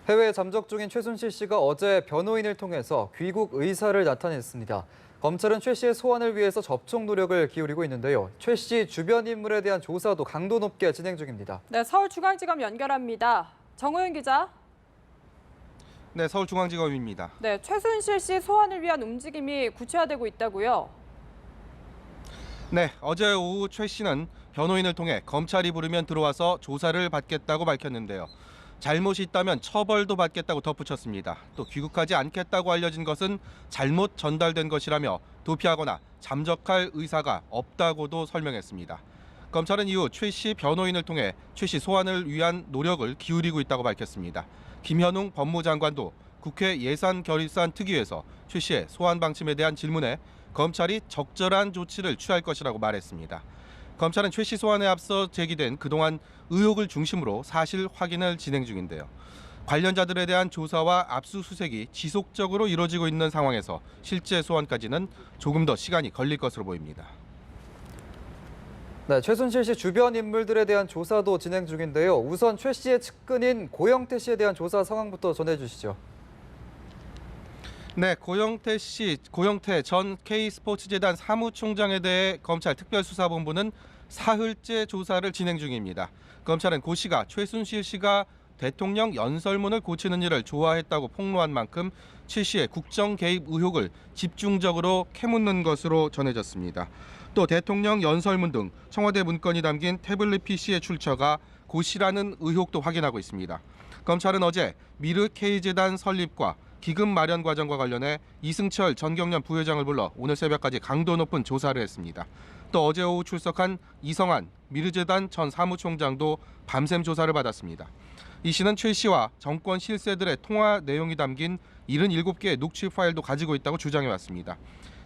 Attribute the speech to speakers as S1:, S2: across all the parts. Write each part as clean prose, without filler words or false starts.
S1: 해외에 잠적 중인 최순실 씨가 어제 변호인을 통해서 귀국 의사를 나타냈습니다. 검찰은 최 씨의 소환을 위해서 접촉 노력을 기울이고 있는데요. 최 씨 주변 인물에 대한 조사도 강도 높게 진행 중입니다.
S2: 네, 서울중앙지검 연결합니다. 정호연 기자.
S3: 네, 서울중앙지검입니다.
S2: 네, 최순실 씨 소환을 위한 움직임이 구체화되고 있다고요?
S3: 네, 어제 오후 최 씨는 변호인을 통해 검찰이 부르면 들어와서 조사를 받겠다고 밝혔는데요. 잘못이 있다면 처벌도 받겠다고 덧붙였습니다. 또 귀국하지 않겠다고 알려진 것은 잘못 전달된 것이라며 도피하거나 잠적할 의사가 없다고도 설명했습니다. 검찰은 이후 최 씨 변호인을 통해 최 씨 소환을 위한 노력을 기울이고 있다고 밝혔습니다. 김현웅 법무장관도 국회 예산결의안 특위에서 최 씨의 소환 방침에 대한 질문에 검찰이 적절한 조치를 취할 것이라고 말했습니다. 검찰은 최 씨 소환에 앞서 제기된 그동안 의혹을 중심으로 사실 확인을 진행 중인데요. 관련자들에 대한 조사와 압수수색이 지속적으로 이루어지고 있는 상황에서 실제 소환까지는 조금 더 시간이 걸릴 것으로 보입니다.
S1: 네, 최순실 씨 주변 인물들에 대한 조사도 진행 중인데요. 우선 최 씨의 측근인 고영태 씨에 대한 조사 상황부터 전해주시죠.
S3: 네, 고영태 전 K스포츠재단 사무총장에 대해 검찰 특별수사본부는 사흘째 조사를 진행 중입니다. 검찰은 고 씨가 최순실 씨가 대통령 연설문을 고치는 일을 좋아했다고 폭로한 만큼 최 씨의 국정 개입 의혹을 집중적으로 캐묻는 것으로 전해졌습니다. 또 대통령 연설문 등 청와대 문건이 담긴 태블릿 PC의 출처가 고 씨라는 의혹도 확인하고 있습니다. 검찰은 어제 미르 K재단 설립과 기금 마련 과정과 관련해 이승철 전 경련 부회장을 불러 오늘 새벽까지 강도 높은 조사를 했습니다. 또 어제 오후 출석한 이성한 미르재단 전 사무총장도 밤샘 조사를 받았습니다. 이 씨는 최 씨와 정권 실세들의 통화 내용이 담긴 77개의 녹취 파일도 가지고 있다고 주장해왔습니다.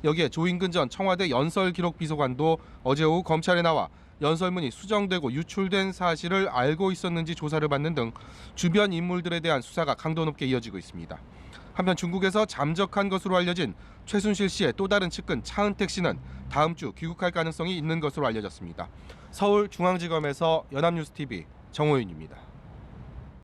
S3: 여기에 조인근 전 청와대 연설기록비서관도 어제 오후 검찰에 나와 연설문이 수정되고 유출된 사실을 알고 있었는지 조사를 받는 등 주변 인물들에 대한 수사가 강도 높게 이어지고 있습니다. 한편 중국에서 잠적한 것으로 알려진 최순실 씨의 또 다른 측근 차은택 씨는 다음 주 귀국할 가능성이 있는 것으로 알려졌습니다. 서울중앙지검에서 연합뉴스TV 정호윤입니다.